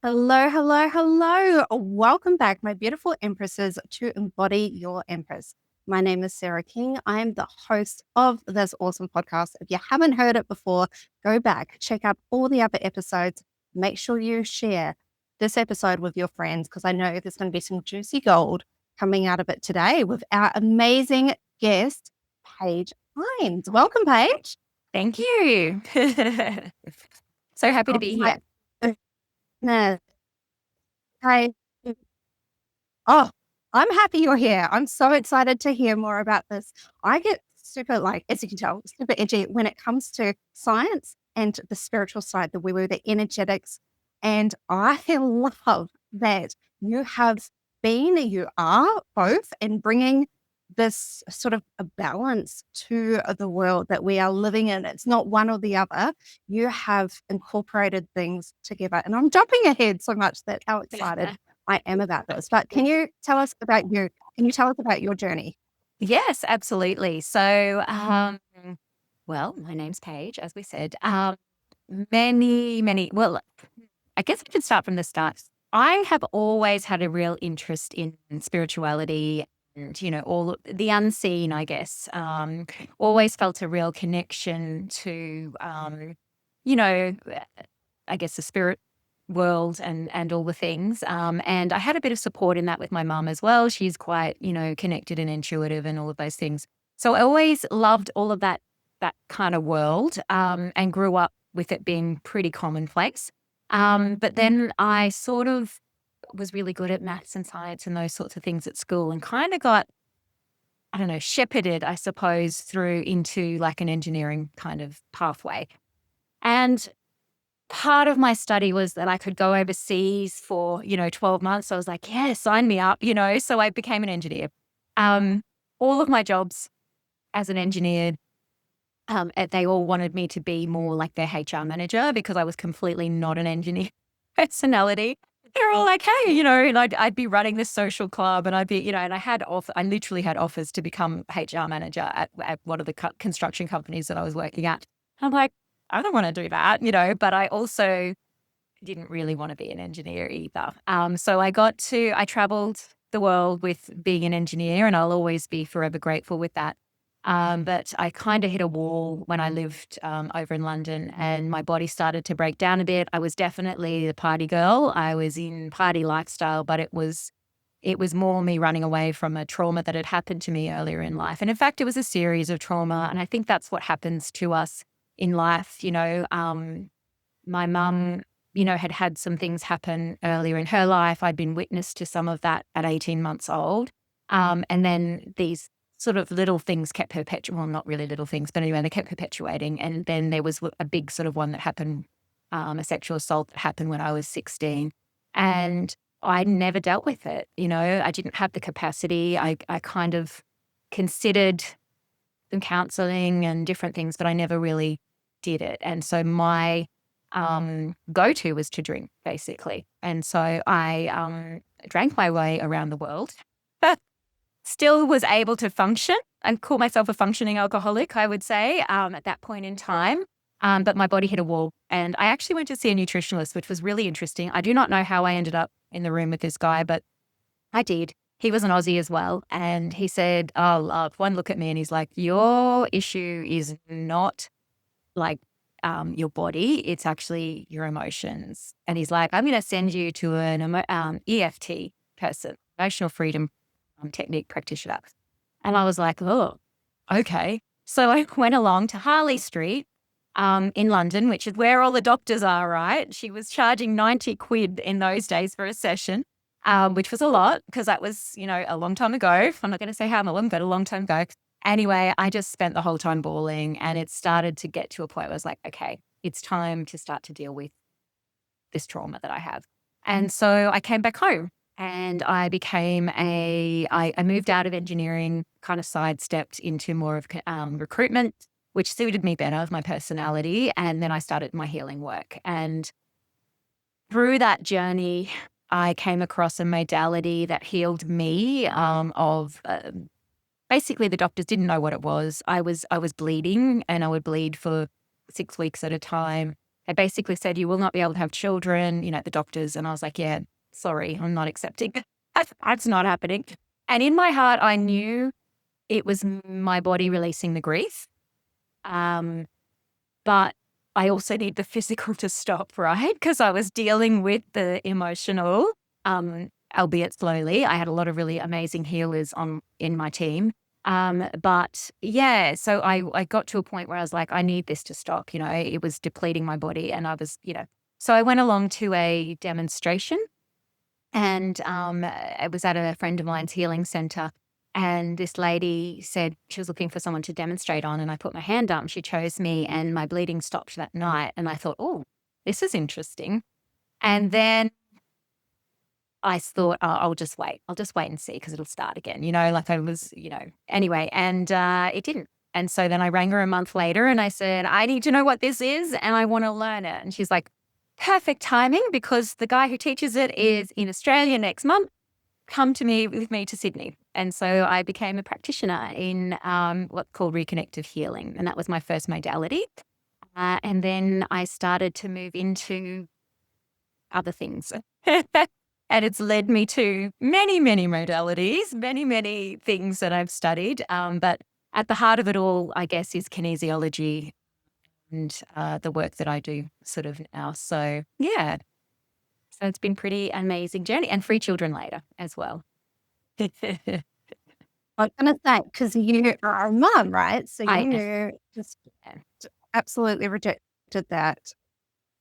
Hello, hello, hello. Welcome back, my beautiful empresses, to Embody Your Empress. My name is Sarah King. I am the host of this awesome podcast. If you haven't heard it before, go back, check out all the other episodes. Make sure you share this episode with your friends because I know there's going to be some juicy gold coming out of it today with our amazing guest, Paige Haines. Welcome, Paige. Thank you. So happy to Oh, be my here. goodness. Hey, oh, I'm happy you're here. I'm so excited to hear more about this. I get super, as you can tell, super edgy when it comes to science and the spiritual side, the woo woo, the energetics. And I love that you are both, and bringing this sort of a balance to the world that we are living in. It's not one or the other. You have incorporated things together. And I'm jumping ahead so much that how excited I am about this. But can you tell us about you? Can you tell us about your journey? Yes, absolutely. Well, my name's Paige, as we said. Well, I guess I should start from the start. I have always had a real interest in spirituality and, all the unseen, I guess. Always felt a real connection to, you know, I guess the spirit world and all the things. And I had a bit of support in that with my mum as well. She's quite, connected and intuitive and all of those things. So I always loved all of that kind of world, and grew up with it being pretty commonplace. But then I sort of was really good at maths and science and those sorts of things at school and kind of got, I don't know, shepherded, I suppose, through into like an engineering kind of pathway. And part of my study was that I could go overseas for, 12 months. So I was like, yeah, sign me up, So I became an engineer. Um, all of my jobs as an engineer, they all wanted me to be more like their HR manager because I was completely not an engineer personality. They're all like, hey, and I'd be running this social club and I'd be, and I literally had offers to become HR manager at one of the construction companies that I was working at. I'm like, I don't want to do that, but I also didn't really want to be an engineer either. So I traveled the world with being an engineer, and I'll always be forever grateful with that. But I kind of hit a wall when I lived over in London, and my body started to break down a bit. I was definitely the party girl. I was in party lifestyle, but it was more me running away from a trauma that had happened to me earlier in life. And in fact, it was a series of trauma. And I think that's what happens to us in life. My mum, had had some things happen earlier in her life. I'd been witness to some of that at 18 months old. And then these sort of little things kept perpetuating, well, not really little things, but anyway, they kept perpetuating. And then there was a big sort of one that happened, a sexual assault that happened when I was 16. And I never dealt with it. I didn't have the capacity. I kind of considered some counseling and different things, but I never really did it. And so my go-to was to drink, basically. And so I drank my way around the world. Still was able to function and call myself a functioning alcoholic, I would say, at that point in time. But my body hit a wall. And I actually went to see a nutritionalist, which was really interesting. I do not know how I ended up in the room with this guy, but I did. He was an Aussie as well. And he said, oh, love, one look at me and he's like, your issue is not like your body, it's actually your emotions. And he's like, I'm going to send you to an EFT person, emotional freedom technique practitioner. And I was like, oh, okay. So I went along to Harley Street in London, which is where all the doctors are, right? She was charging 90 quid in those days for a session, which was a lot because that was, a long time ago. I'm not going to say how long, but a long time ago. Anyway, I just spent the whole time bawling, and it started to get to a point where I was like, okay, it's time to start to deal with this trauma that I have. And so I came back home and I I moved out of engineering, kind of sidestepped into more of recruitment, which suited me better with my personality. And then I started my healing work. And through that journey, I came across a modality that healed me basically, the doctors didn't know what it was. I was bleeding, and I would bleed for 6 weeks at a time. They basically said, you will not be able to have children, the doctors. And I was like, yeah, sorry, I'm not accepting. That's not happening. And in my heart, I knew it was my body releasing the grief. But I also need the physical to stop, right? Because I was dealing with the emotional, albeit slowly. I had a lot of really amazing healers in my team. But yeah, so I got to a point where I was like, I need this to stop. It was depleting my body, and I was, so I went along to a demonstration, and it was at a friend of mine's healing center. And this lady said she was looking for someone to demonstrate on, and I put my hand up and she chose me, and my bleeding stopped that night. And I thought, oh, this is interesting. And then I thought, oh, I'll just wait and see, because it'll start again, like I was, anyway. And it didn't. And so then I rang her a month later and I said, I need to know what this is and I want to learn it. And she's like, perfect timing, because the guy who teaches it is in Australia next month. Come with me to Sydney. And so I became a practitioner in what's called reconnective healing. And that was my first modality. And then I started to move into other things. And it's led me to many, many modalities, many, many things that I've studied. But at the heart of it all, I guess, is kinesiology and the work that I do sort of now. So yeah. So it's been pretty amazing journey, and 3 children later as well. I was going to say, because you are a mum, right? So I you just absolutely rejected that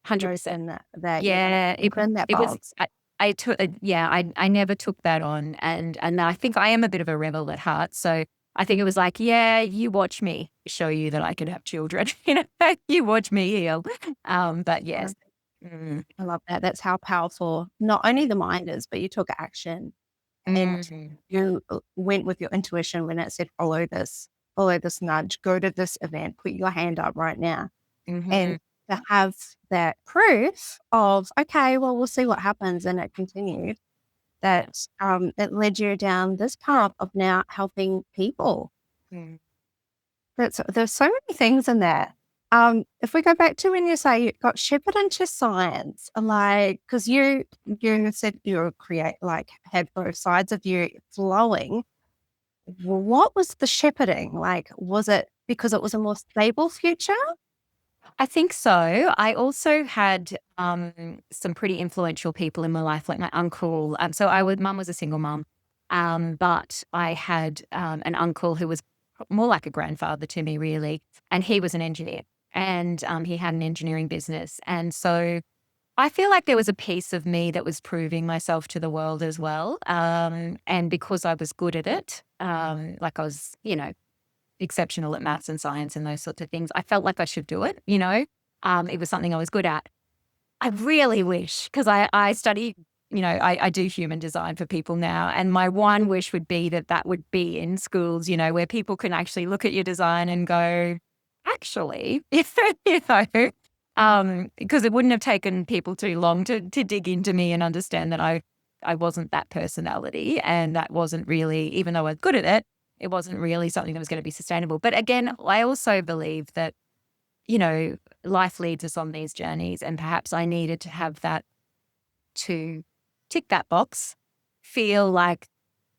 100%. that Yeah, you've been that it was. bold. I took. I never took that on, and I think I am a bit of a rebel at heart. So I think it was like, yeah, you watch me show you that I can have children. You watch me heal. But yes. I love that. That's how powerful not only the mind is, but you took action and you went with your intuition when it said, follow this nudge, go to this event, put your hand up right now. And to have that proof of, okay, well, we'll see what happens. And it continued, that it led you down this path of now helping people. There's so many things in there. If we go back to when you say you got shepherd into science, like, because you said you had both sides of you flowing. What was the shepherding like? Was it because it was a more stable future? I think so. I also had some pretty influential people in my life, like my uncle. So mum was a single mum, but I had an uncle who was more like a grandfather to me, really, and he was an engineer, and he had an engineering business, and so I feel like there was a piece of me that was proving myself to the world as well, and because I was good at it, like I was, exceptional at maths and science and those sorts of things, I felt like I should do it, it was something I was good at. I really wish, because I study, I do human design for people now. And my one wish would be that would be in schools, where people can actually look at your design and go, actually, because it wouldn't have taken people too long to dig into me and understand that I wasn't that personality. And that wasn't really, even though I was good at it, it wasn't really something that was going to be sustainable. But again, I also believe that, life leads us on these journeys, and perhaps I needed to have that to tick that box, feel like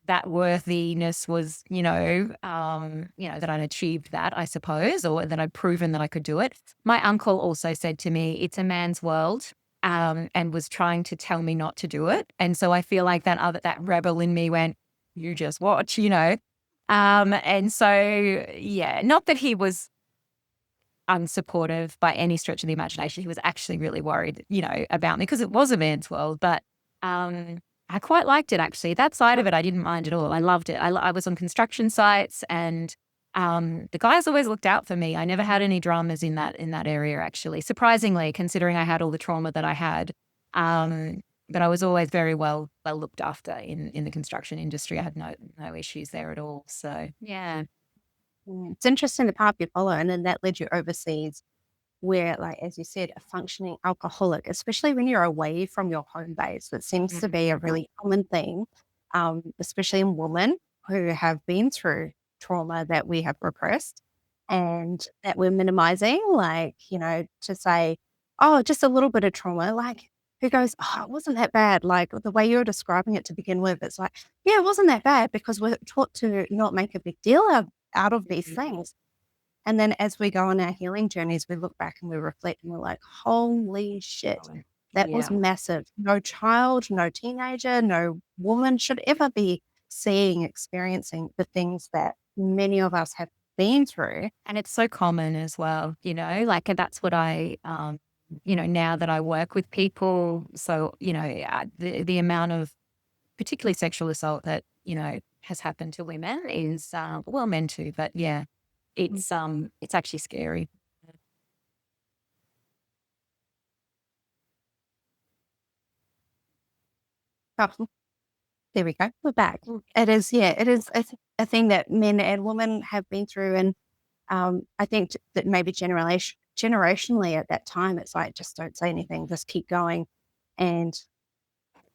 that worthiness was, that I'd achieved that, I suppose, or that I'd proven that I could do it. My uncle also said to me, it's a man's world, and was trying to tell me not to do it. And so I feel like that rebel in me went, you just watch, and so, yeah, not that he was unsupportive by any stretch of the imagination. He was actually really worried, about me, because it was a man's world. But I quite liked it, actually. That side of it, I didn't mind at all. I loved it. I was on construction sites, and the guys always looked out for me. I never had any dramas in that area, actually, surprisingly, considering I had all the trauma that I had. But I was always very well looked after in the construction industry. I had no issues there at all. So yeah. It's interesting the path you follow, and then that led you overseas, where, like, as you said, a functioning alcoholic, especially when you're away from your home base, that seems to be a really common thing, especially in women who have been through trauma that we have repressed and that we're minimizing, like, to say, oh, just a little bit of trauma, like, who goes, "Oh, it wasn't that bad." Like, the way you're describing it to begin with, it's like, yeah, it wasn't that bad because we're taught to not make a big deal out of these things. And then as we go on our healing journeys, we look back and we reflect and we're like, holy shit, that was Yeah. massive. No child, no teenager, no woman should ever be seeing, experiencing the things that many of us have been through. And it's so common as well, like, and that's what now that I work with people. So, the amount of particularly sexual assault that, has happened to women is, well, men too, but yeah, it's actually scary. Oh, there we go. We're back. It is, yeah, it is a thing that men and women have been through. And I think that maybe generationally at that time, it's like, just don't say anything, just keep going. And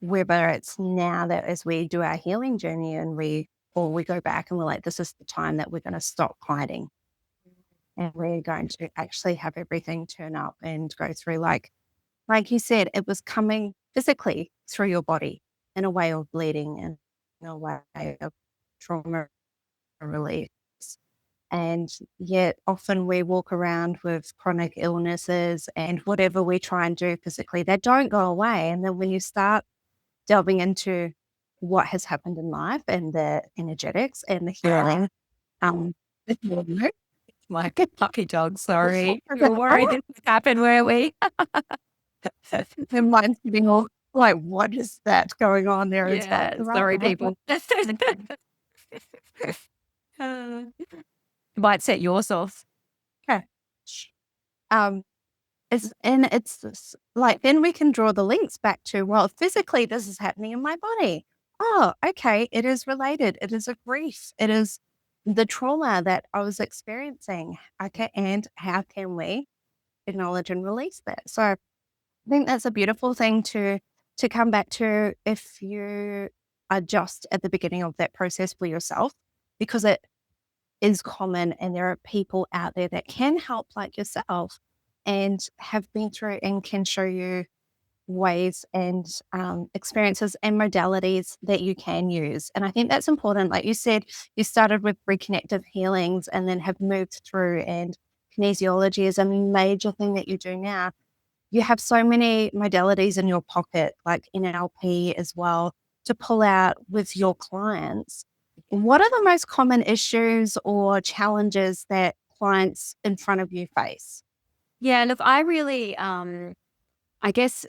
whether it's now that as we do our healing journey and we go back and we're like, this is the time that we're going to stop hiding and we're going to actually have everything turn up and go through, like you said, it was coming physically through your body in a way of bleeding and in a way of trauma relief. And yet often we walk around with chronic illnesses and whatever we try and do physically, they don't go away. And then when you start delving into what has happened in life and the energetics and the healing, um, it's more like, My puppy dog, sorry. We were worried oh, this would happen, were we? their mind's getting all like, what is that going on there? It's like, Yeah, right, sorry, right, right. people. Might set yours off. Okay. Um, like, then we can draw the links back to, well, physically, this is happening in my body. Oh, okay. It is related. It is a grief. It is the trauma that I was experiencing. Okay. And how can we acknowledge and release that? So I think that's a beautiful thing to come back to if you are just at the beginning of that process for yourself, because it is common and there are people out there that can help like yourself and have been through and can show you ways and experiences and modalities that you can use. And I think that's important. Like you said, you started with reconnective healings and then have moved through, and kinesiology is a major thing that you do now. You have so many modalities in your pocket, like NLP as well, to pull out with your clients. What are the most common issues or challenges that clients in front of you face? Yeah, look, I really, I guess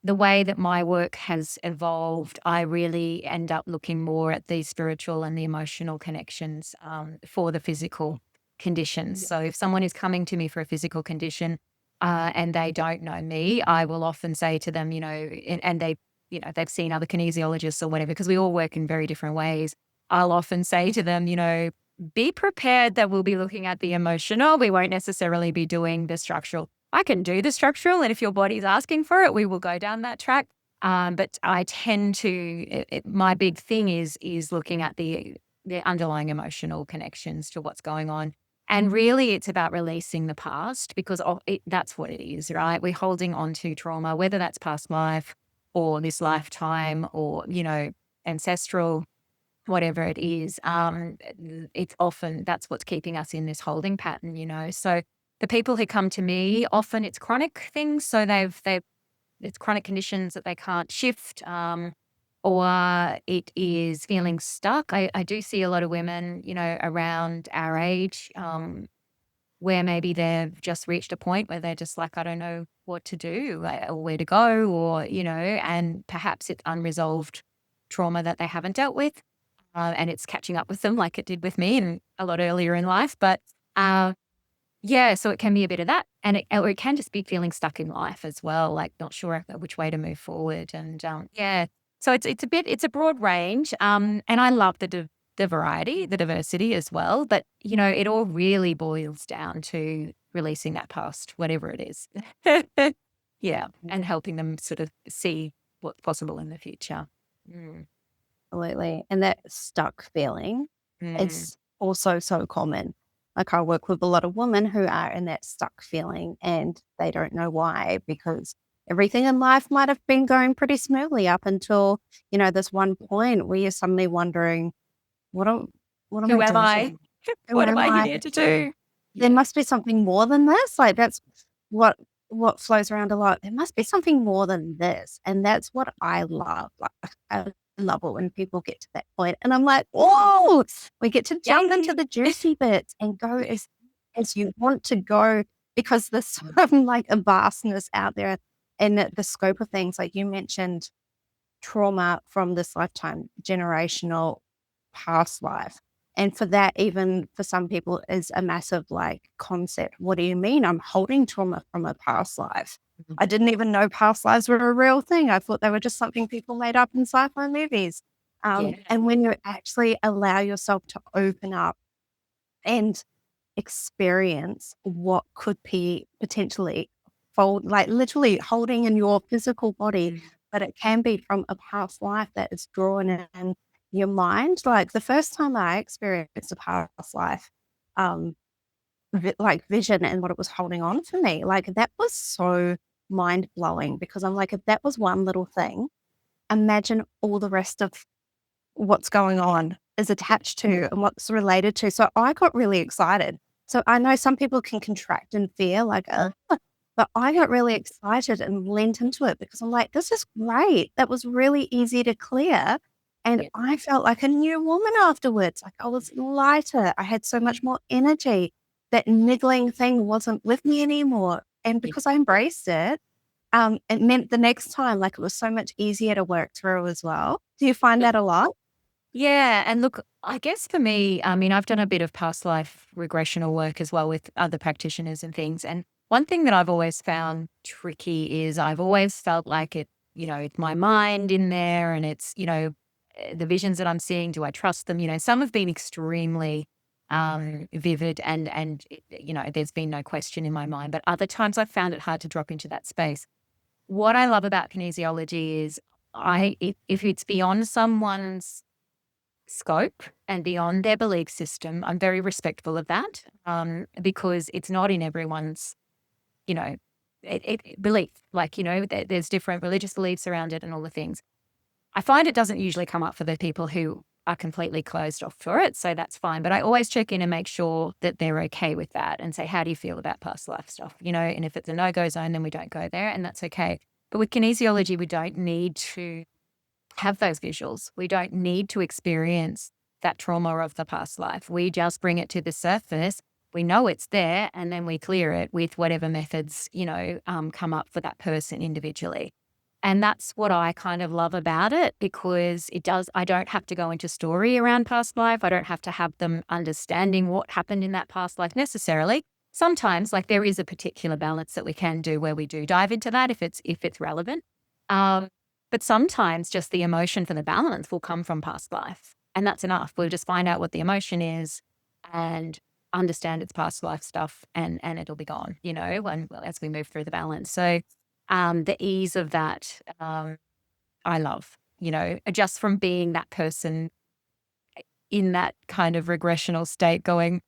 the way that my work has evolved, I really end up looking more at the spiritual and the emotional connections for the physical conditions. So if someone is coming to me for a physical condition and they don't know me, I will often say to them, and they, they've seen other kinesiologists or whatever, because we all work in very different ways. I'll often say to them, be prepared that we'll be looking at the emotional. We won't necessarily be doing the structural. I can do the structural, and if your body's asking for it, we will go down that track. But I tend to, my big thing is looking at the underlying emotional connections to what's going on. And really, it's about releasing the past, because that's what it is, right? We're holding on to trauma, whether that's past life or this lifetime or, ancestral, whatever it is. It's often that's what's keeping us in this holding pattern. So the people who come to me, often it's chronic things. So it's chronic conditions that they can't shift, or it is feeling stuck. I do see a lot of women, around our age, where maybe they've just reached a point where they're just like, I don't know what to do or where to go, or, and perhaps it's unresolved trauma that they haven't dealt with. And it's catching up with them like it did with me and a lot earlier in life. But yeah, so it can be a bit of that, and or it can just be feeling stuck in life as well, like not sure which way to move forward. And yeah, so it's a broad range, and I love the variety, the diversity as well. But it all really boils down to releasing that past, whatever it is. Yeah, and helping them sort of see what's possible in the future. Mm. Absolutely. And that stuck feeling, Mm. it's also so common. Like I work with a lot of women who are in that stuck feeling and they don't know why, because everything in life might have been going pretty smoothly up until, this one point where you're suddenly wondering, what am, what am Who I am I? doing? Who What am am I I? here to do? There Yeah. must be something more than this. Like that's what what flows around a lot. There must be something more than this. And that's what I love. Like I love it when people get to that point. And I'm like, oh, we get to jump into Yay. the juicy bits and go as you want to go, because there's sort of like a vastness out there and the scope of things. Like you mentioned trauma from this lifetime, generational, past life. And for that, even for some people, is a massive like concept. What do you mean? I'm holding trauma from a past life. I didn't even know past lives were a real thing. I thought they were just something people made up in sci-fi movies. Yeah. And when you actually allow yourself to open up and experience what could be potentially fold, like literally holding in your physical body, but it can be from a past life that is drawn in your mind. Like the first time I experienced a past life, um, like vision and what it was holding on for me, like that was so mind blowing, because I'm like, if that was one little thing, imagine all the rest of what's going on is attached to and what's related to. So I got really excited. So I know some people can contract in fear, like, but I got really excited and leaned into it because I'm like, this is great. That was really easy to clear. And Yeah. I felt like a new woman afterwards. Like I was lighter. I had so much more energy. That niggling thing wasn't with me anymore. And Yeah. because I embraced it, it meant the next time, like it was so much easier to work through as well. Do you find that a lot? Yeah. And look, I guess for me, I mean, I've done a bit of past life regressional work as well with other practitioners and things. And one thing that I've always found tricky is I've always felt like it's my mind in there and it's, the visions that I'm seeing, do I trust them? Some have been extremely vivid and there's been no question in my mind. But other times I've found it hard to drop into that space. What I love about kinesiology is if it's beyond someone's scope and beyond their belief system, I'm very respectful of that, because it's not in everyone's, you know, belief. Like, there's different religious beliefs around it and all the things. I find it doesn't usually come up for the people who are completely closed off for it. So that's fine. But I always check in and make sure that they're okay with that and say, how do you feel about past life stuff? And if it's a no-go zone, then we don't go there and that's okay. But with kinesiology, we don't need to have those visuals. We don't need to experience that trauma of the past life. We just bring it to the surface. We know it's there and then we clear it with whatever methods, come up for that person individually. And that's what I kind of love about it, because I don't have to go into story around past life. I don't have to have them understanding what happened in that past life necessarily. Sometimes like there is a particular balance that we can do where we do dive into that if it's relevant. Um, but sometimes just the emotion for the balance will come from past life. And that's enough. We'll just find out what the emotion is and understand its past life stuff and it'll be gone, as we move through the balance. So the ease of that, I love, just from being that person in that kind of regressional state going,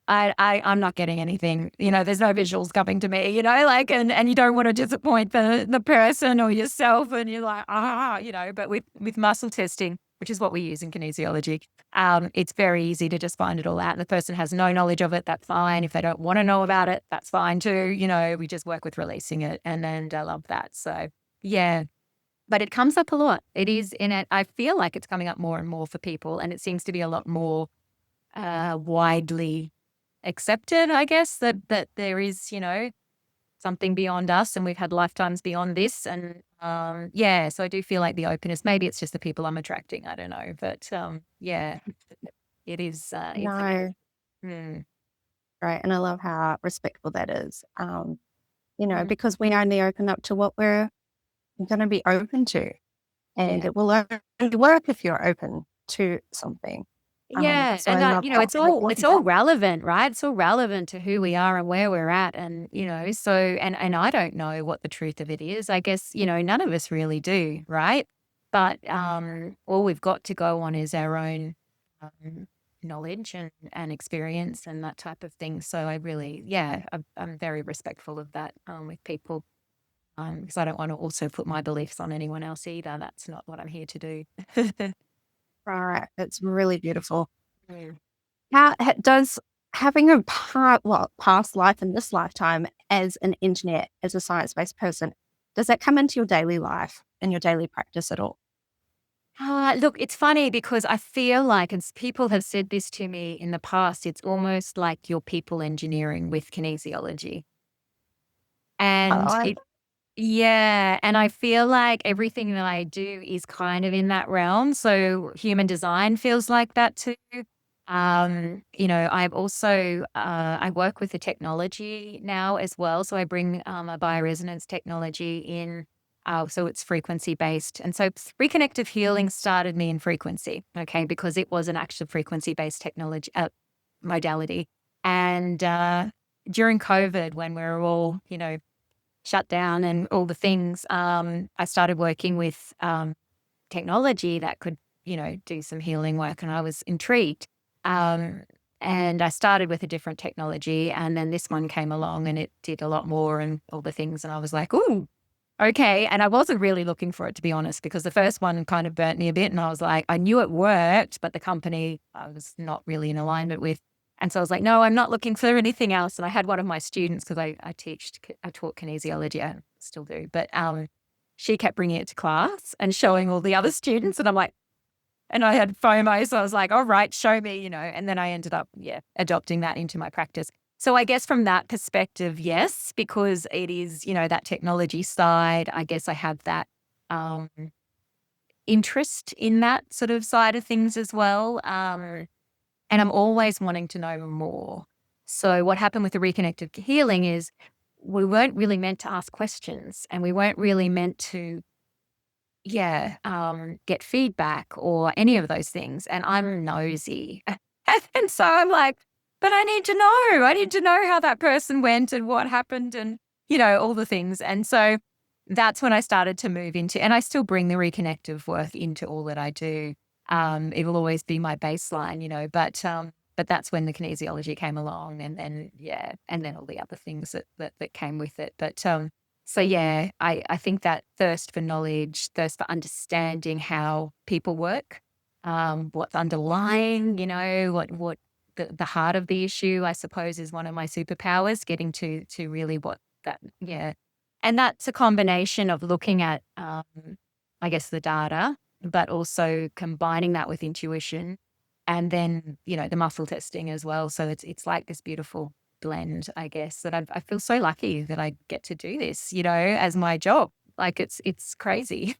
I'm not getting anything, there's no visuals coming to me, like, and you don't want to disappoint the person or yourself. And you're like, but with muscle testing, which is what we use in kinesiology, it's very easy to just find it all out. And the person has no knowledge of it. That's fine. If they don't want to know about it, that's fine too. We just work with releasing it. And I love that. So yeah, but it comes up a lot. It is in it. I feel like it's coming up more and more for people. And it seems to be a lot more widely accepted, I guess, that there is, something beyond us and we've had lifetimes beyond this. And so I do feel like the openness, maybe it's just the people I'm attracting, I don't know. But yeah, it is. No, Mm, right. And I love how respectful that is. mm, Because we only open up to what we're going to be open to, and yeah. it will only work if you're open to something. Yeah, So and I love how it's all relevant, right? It's all relevant to who we are and where we're at, and so and I don't know what the truth of it is. I guess none of us really do, right? But all we've got to go on is our own knowledge and experience and that type of thing. So I really, yeah, I'm very respectful of that with people, because I don't want to also put my beliefs on anyone else either. That's not what I'm here to do. Right. It's really beautiful. Mm. Does having a past life in this lifetime as an engineer, as a science-based person, does that come into your daily life and your daily practice at all? Look, it's funny because I feel like, and people have said this to me in the past, it's almost like you're people engineering with kinesiology. And I yeah, and I feel like everything that I do is kind of in that realm. So human design feels like that too. I've also I work with the technology now as well. So I bring a bioresonance technology in. So it's frequency based. And so reconnective healing started me in frequency, okay, because it was an actual frequency based technology modality. And during COVID, when we were all, shut down and all the things, I started working with technology that could, do some healing work, and I was intrigued. Um, and I started with a different technology, and then this one came along and it did a lot more and all the things. And I was like, ooh, okay. And I wasn't really looking for it, to be honest, because the first one kind of burnt me a bit. And I was like, I knew it worked, but the company I was not really in alignment with. And so I was like, no, I'm not looking for anything else. And I had one of my students, because I taught kinesiology, I still do, but she kept bringing it to class and showing all the other students. And I'm like, and I had FOMO. So I was like, all right, show me, and then I ended up, adopting that into my practice. So I guess from that perspective, yes, because it is, that technology side, I guess I have that um, interest in that sort of side of things as well. And I'm always wanting to know more. So what happened with the reconnected healing is we weren't really meant to ask questions, and we weren't really meant to, get feedback or any of those things. And I'm nosy. And so I'm like, but I need to know. I need to know how that person went and what happened and, all the things. And so that's when I started to move into, and I still bring the reconnective work into all that I do. It will always be my baseline, but that's when the kinesiology came along, and then, and then all the other things that came with it. But, so yeah, I think that thirst for knowledge, thirst for understanding how people work, what's underlying, what the heart of the issue, I suppose, is one of my superpowers, getting to really what that, and that's a combination of looking at, I guess, the data, but also combining that with intuition, and then, the muscle testing as well. So it's like this beautiful blend, I guess, that I feel so lucky that I get to do this, as my job. Like it's crazy.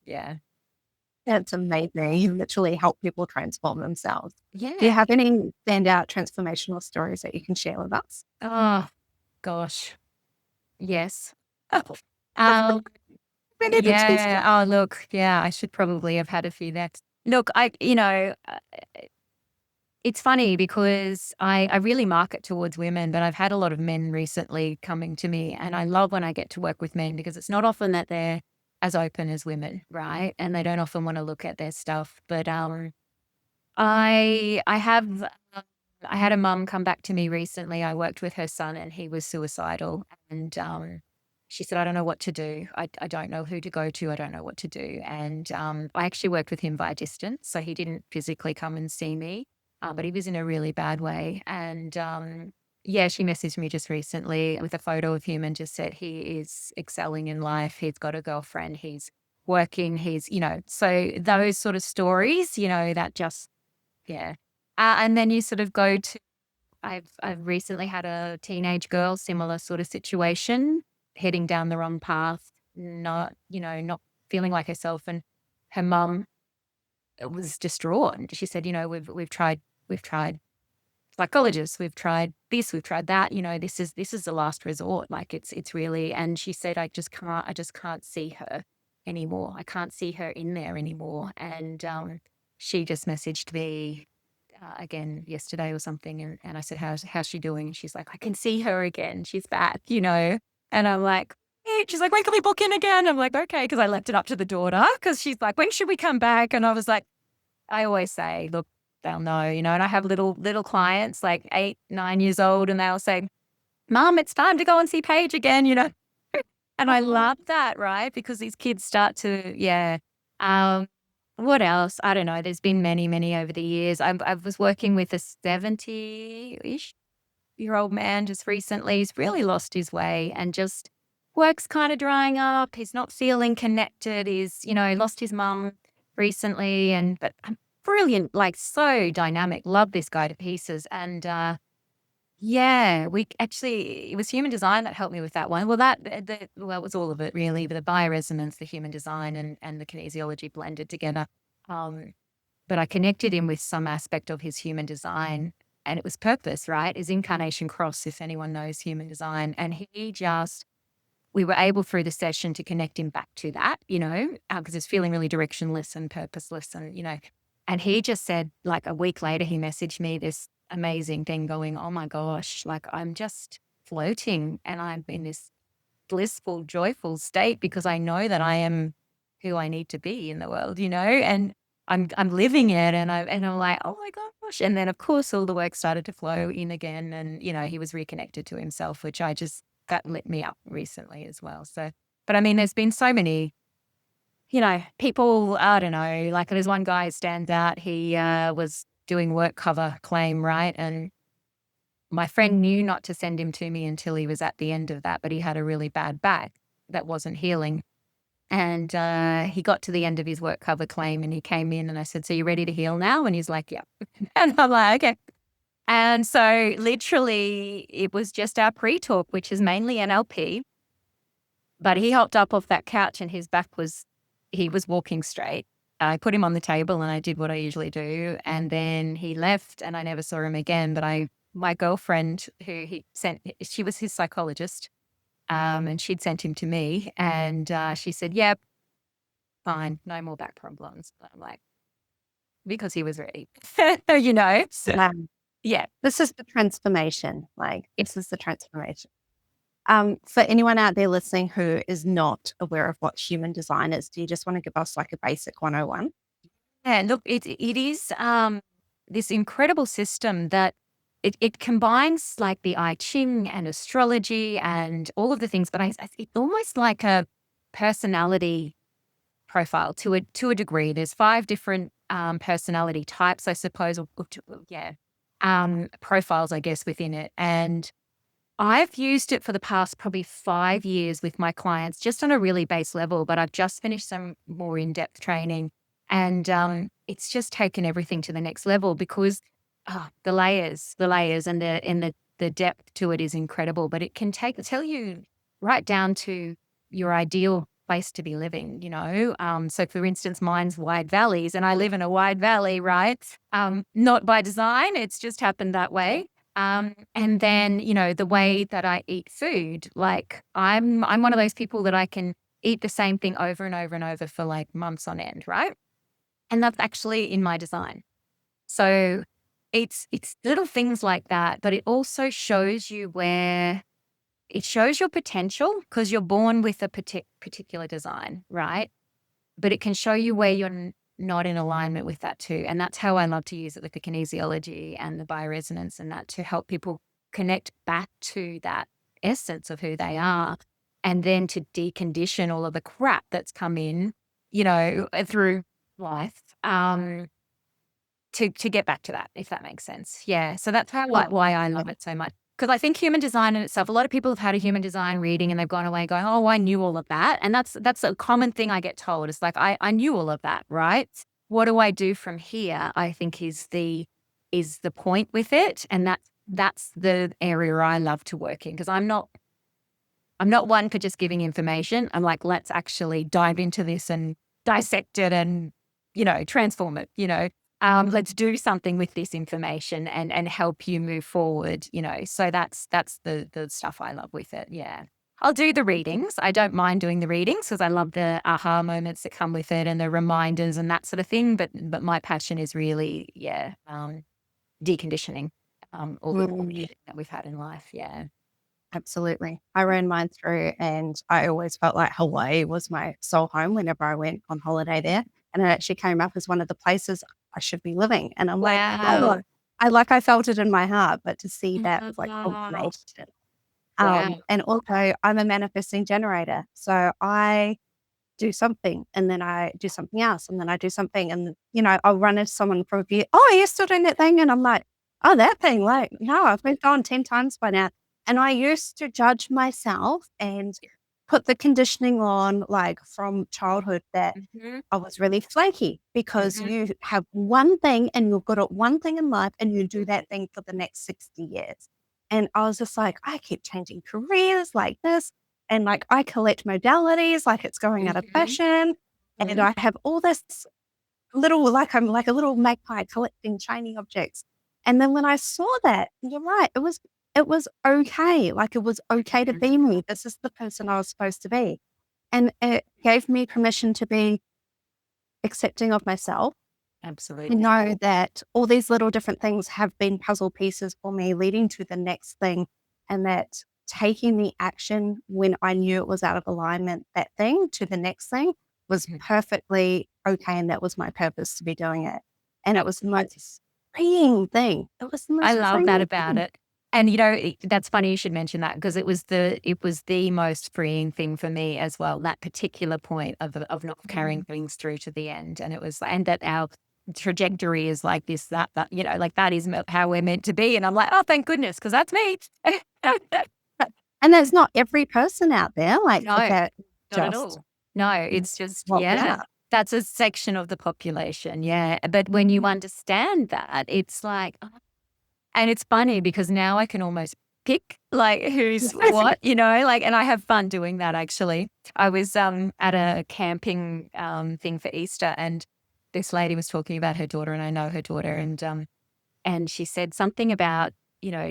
Yeah. That's amazing. You literally help people transform themselves. Do you Yeah. have any standout transformational stories that you can share with us? Oh, gosh. Yes. Um, We need to taste it. yeah. Oh, look. Yeah, I should probably have had a few next. Look, it's funny because I really market towards women, but I've had a lot of men recently coming to me, and I love when I get to work with men, because it's not often that they're as open as women, right? And they don't often want to look at their stuff. But I have I had a mum come back to me recently. I worked with her son, and he was suicidal, and she said, I don't know what to do. I don't know who to go to. I don't know what to do. And I actually worked with him via distance. So he didn't physically come and see me, but he was in a really bad way. And she messaged me just recently with a photo of him and just said he is excelling in life. He's got a girlfriend. He's working. So those sort of stories, that just, yeah. And then you sort of go to, I've recently had a teenage girl, similar sort of situation, heading down the wrong path, not feeling like herself, and her mum was distraught. And she said, we've tried psychologists, we've tried this, we've tried that. This is the last resort. Like it's really. And she said, I just can't see her anymore. I can't see her in there anymore. And she just messaged me again yesterday or something, and I said, how's she doing? And she's like, I can see her again. She's back. And I'm like, "Hey." She's like, when can we book in again? I'm like, okay, because I left it up to the daughter, because she's like, when should we come back? And I was like, I always say, look, they'll know, and I have little clients like 8, 9 years old, and they'll say, Mom, it's time to go and see Paige again. And I Oh, love that, right? Because these kids start to, yeah. Um, what else? I don't know. There's been many, many over the years. I was working with a 70-ish-year-old man just recently. He's really lost his way and just work's kind of drying up. He's not feeling connected. Lost his mum recently, but brilliant, like so dynamic. Love this guy to pieces. And yeah, it was human design that helped me with that one. Well, it was all of it really, but the bioresonance, the human design, and the kinesiology blended together. Um, but I connected him with some aspect of his human design, and it was purpose, right? His incarnation cross, if anyone knows human design, and we were able through the session to connect him back to that, because he's feeling really directionless and purposeless, and he just said, like a week later, he messaged me this amazing thing going, oh my gosh, like I'm just floating and I'm in this blissful, joyful state because I know that I am who I need to be in the world, and I'm living it and I'm like, oh my gosh. And then of course all the work started to flow in again and he was reconnected to himself, which that lit me up recently as well. So, but I mean, there's been so many, people, I don't know, like there's one guy who stands out. He was doing work cover claim, right? And my friend knew not to send him to me until he was at the end of that, but he had a really bad back that wasn't healing. And he got to the end of his work cover claim and he came in and I said, so you ready to heal now? And he's like, yeah. And I'm like, okay. And so literally it was just our pre-talk, which is mainly NLP. But he hopped up off that couch and he was walking straight. I put him on the table and I did what I usually do. And then he left and I never saw him again. But my girlfriend she was his psychologist, and she'd sent him to me and she said, yep, fine, no more back problems. I'm like, because he was ready, So, wow. yeah. This is the transformation. Like, this is the transformation. For anyone out there listening who is not aware of what human design is, do you just want to give us like a basic 101? Yeah, look, it is this incredible system that it combines like the I Ching and astrology and all of the things, but it's almost like a personality profile to a degree. There's 5 different personality types, I suppose, yeah, profiles, I guess, within it. And I've used it for the past probably 5 years with my clients, just on a really base level, but I've just finished some more in-depth training. And it's just taken everything to the next level because the layers and the depth to it is incredible. But it can tell you right down to your ideal place to be living. So for instance, mine's wide valleys and I live in a wide valley, right? Not by design, it's just happened that way. And then, the way that I eat food, like I'm one of those people that I can eat the same thing over and over and over for like months on end, right? And that's actually in my design. So it's little things like that, but it also shows you it shows your potential because you're born with a particular design, right? But it can show you where you're not in alignment with that too. And that's how I love to use it with the kinesiology and the bioresonance and that to help people connect back to that essence of who they are and then to decondition all of the crap that's come in, through life, to get back to that, if that makes sense. Yeah. So that's why I love it so much. Because I think human design in itself, a lot of people have had a human design reading and they've gone away going, oh, I knew all of that. And that's a common thing I get told. It's like, I knew all of that, right? What do I do from here? I think is the point with it. And that's the area I love to work in because I'm not one for just giving information. I'm like, let's actually dive into this and dissect it and, transform it. Let's do something with this information and help you move forward, So that's the stuff I love with it. Yeah. I'll do the readings. I don't mind doing the readings because I love the aha moments that come with it and the reminders and that sort of thing. But my passion is really, deconditioning all the bullshit that we've had in life. Yeah. Absolutely. I ran mine through and I always felt like Hawaii was my soul home whenever I went on holiday there. And it actually came up as one of the places I should be living. And I'm like, Wow. oh, I felt it in my heart, but to see that was like Oh, confirmation. wow. And also I'm a manifesting generator. So I do something and then I do something else and then I do something and, I'll run into someone for a view. Oh, are you still doing that thing? And I'm like, oh, that thing, like, no, I've moved on 10 times by now. And I used to judge myself and put the conditioning on, like from childhood, that Mhm, I was really flaky because mhm, you have one thing and you're good at one thing in life and you do that thing for the next 60 years. And I was just like, I keep changing careers like this. And like I collect modalities like it's going out of mhm, fashion. And mhm, I have all this little, like I'm like a little magpie collecting shiny objects. And then when I saw that, you're right, it was okay. Like it was okay to mhm. be me. This is the person I was supposed to be. And it gave me permission to be accepting of myself. I Absolutely. know that all these little different things have been puzzle pieces for me leading to the next thing, and that taking the action when I knew it was out of alignment, that thing to the next thing was Mhm. perfectly okay. And that was my purpose to be doing it. And it was the Absolutely. most freeing thing. It was the I most love that freeing about thing. it. And, that's funny you should mention that because it was the most freeing thing for me as well, that particular point of not carrying things through to the end. And it was and that our trajectory is like this, that, like that is how we're meant to be. And I'm like, "Oh, thank goodness, because that's me." But and there's not every person out there like No, that not at just all. No, it's just what we yeah, are. that's a section of the population, yeah. But when you understand that, it's like and it's funny because now I can almost pick like who's what, like, and I have fun doing that actually. I was at a camping thing for Easter and this lady was talking about her daughter and I know her daughter and she said something about,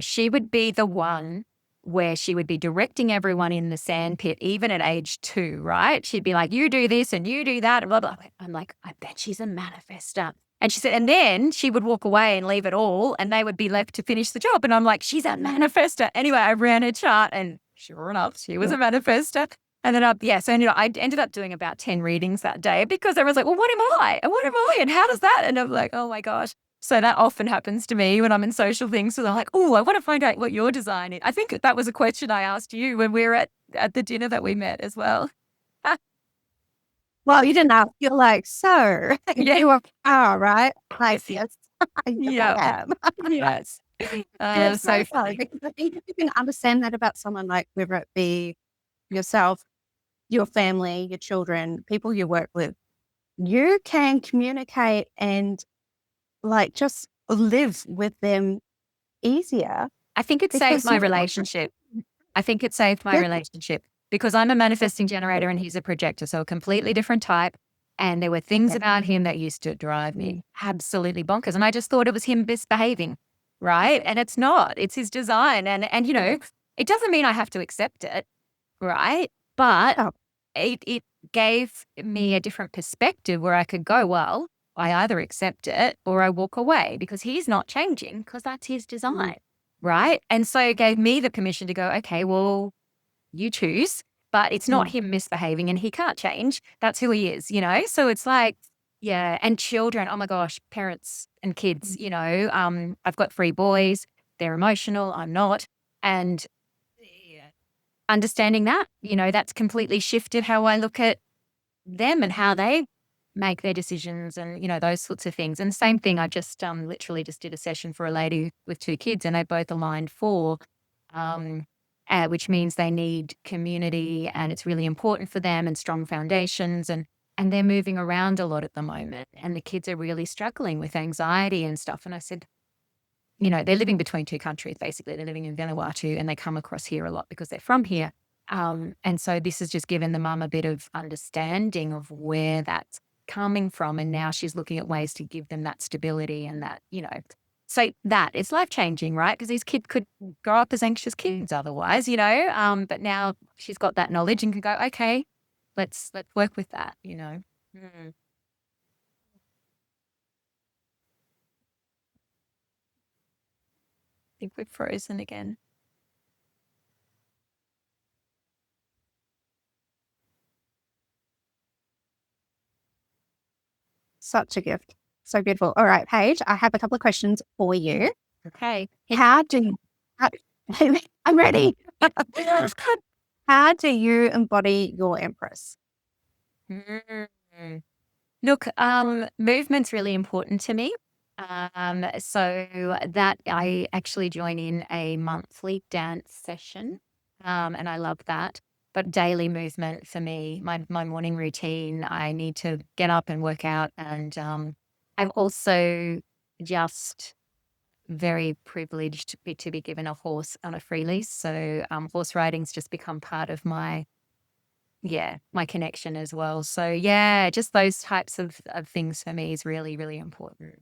she would be the one where she would be directing everyone in the sand pit, even at age 2, right? She'd be like, you do this and you do that. And blah, blah. I'm like, I bet she's a manifester. And she said, and then she would walk away and leave it all and they would be left to finish the job. And I'm like, she's a manifester. Anyway, I ran her chart and sure enough, she was a manifester. And then, so I ended up doing about 10 readings that day because everyone's like, well, what am I? And what am I? And how does that? And I'm like, oh my gosh. So that often happens to me when I'm in social things. So they're like, oh, I want to find out what your design is. I think that was a question I asked you when we were at the dinner that we met as well. Well, you didn't ask. You're like, "So, Yeah. you are power, right?" Like, Yes. "Yes, yes, I Yeah. am." Yes. And it's So so funny funny. because I think if you can understand that about someone, like, whether it be yourself, your family, your children, people you work with, you can communicate and, like, just live with them easier I think it saved because my you're relationship. I think it saved my yeah, relationship because I'm a manifesting generator and he's a projector, so a completely different type. And there were things yeah, about him that used to drive me absolutely bonkers. And I just thought it was him misbehaving, right? And it's not. It's his design. And it doesn't mean I have to accept it, right? But oh, it gave me a different perspective where I could go, well, I either accept it or I walk away because he's not changing because that's his mm, design. Right. And so it gave me the permission to go, okay, well, you choose, but it's not mm, him misbehaving and he can't change. That's who he is. So it's like, yeah. And children, oh my gosh, parents and kids, I've got 3 boys, they're emotional, I'm not. And yeah, understanding that, that's completely shifted how I look at them and how they make their decisions and, those sorts of things. And same thing, I just literally just did a session for a lady with 2 kids and they both aligned 4, which means they need community and it's really important for them and strong foundations and they're moving around a lot at the moment and the kids are really struggling with anxiety and stuff. And I said, they're living between 2 countries, basically. They're living in Vanuatu and they come across here a lot because they're from here. And so this has just given the mum a bit of understanding of where that's coming from. And now she's looking at ways to give them that stability and that. So that it's life changing, right? Because these kids could grow up as anxious kids otherwise. But now she's got that knowledge and can go, okay, let's work with that. I think we've frozen again. such a gift. So beautiful. All right, Paige, I have a couple of questions for you. Okay. How do you, how, I'm ready. How do you embody your empress? Mm. Look, movement's really important to me. So that I actually join in a monthly dance session, and I love that. But daily movement for me, my morning routine, I need to get up and work out. And I'm also just very privileged to be given a horse on a free lease. So horse riding's just become part of my connection as well. So yeah, just those types of things for me is really, really important.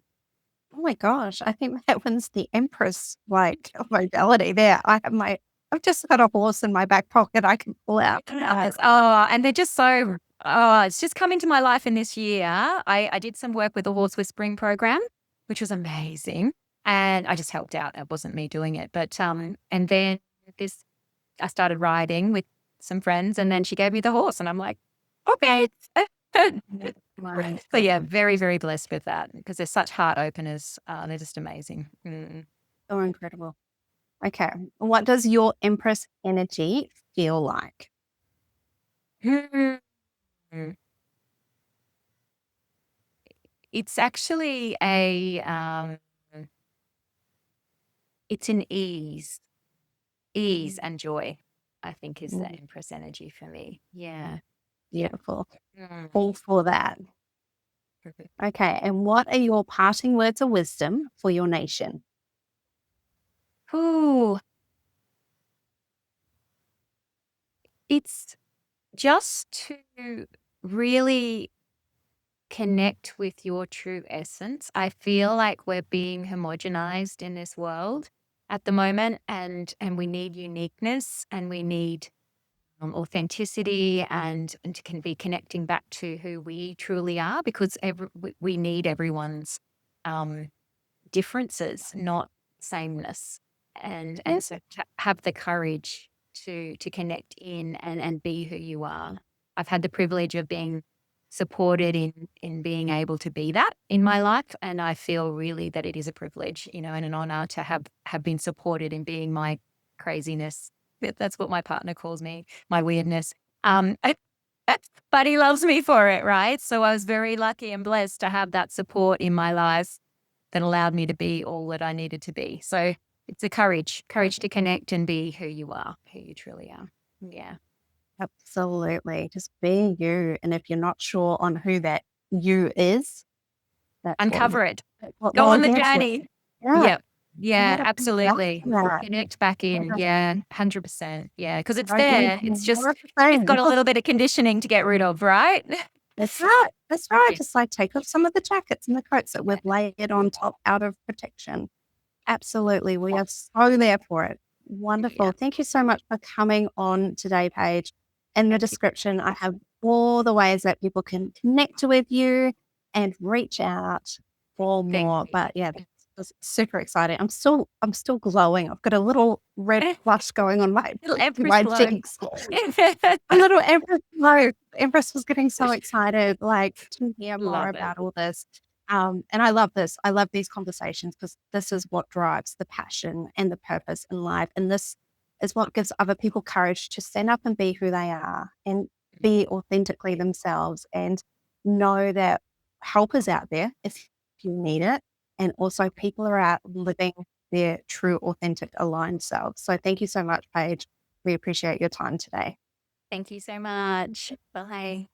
Oh my gosh, I think that one's the empress modality there. I've just got a horse in my back pocket I can pull out. Yes. Oh, and they're just so it's just come into my life in this year. I did some work with the horse whispering program, which was amazing. And I just helped out. It wasn't me doing it. But and then this I started riding with some friends and then she gave me the horse and I'm like, okay. Right. So yeah, very, very blessed with that because they're such heart openers. They're just amazing. So incredible. Okay. What does your empress energy feel like? Mm. It's actually it's an ease and joy, I think is the Mm, Empress energy for me. Yeah. beautiful. Mm. All for that. Okay. And what are your parting words of wisdom for your nation? Ooh, it's just to really connect with your true essence. I feel like we're being homogenized in this world at the moment and we need uniqueness and we need authenticity and to can be connecting back to who we truly are because we need everyone's um, differences, not sameness, and Yeah. so to have the courage to connect in and be who you are. I've had the privilege of being supported in being able to be that in my life, and I feel really that it is a privilege, and an honor to have been supported in being my craziness. That's what my partner calls me, my weirdness. Um, but he loves me for it, right? So I was very lucky and blessed to have that support in my life that allowed me to be all that I needed to be. So it's a courage to connect and be who you are, who you truly are. Yeah. Absolutely. Just be you. And if you're not sure on who that you is, Uncover it. that's what Go we're on the here for. journey. Yeah. Yeah. I Yeah, gotta be back absolutely. to that. Connect back in. Yeah, 100%. Yeah, because it's Don't need there. It's more just, of the it's same. got a little bit of conditioning to get rid of, right? That's right. That's right. Yeah. Just like take off some of the jackets and the coats that we've layered on top out of protection. Absolutely. We are so there for it. Yeah. Wonderful. Thank you so much for coming on today, Paige. In the Thank you. description, I have all the ways that people can connect with you and reach out for Thank more. you. But yeah, this was super exciting. I'm still glowing. I've got a little red flush going on my Little Empress my glow. cheeks. A little Empress glow. Empress was getting so excited, to hear more Love it. about all this. And I love this. I love these conversations because this is what drives the passion and the purpose in life. And this is what gives other people courage to stand up and be who they are and be authentically themselves and know that help is out there if you need it. And also people are out living their true, authentic, aligned selves. So thank you so much, Paige. We appreciate your time today. Thank you so much. Bye.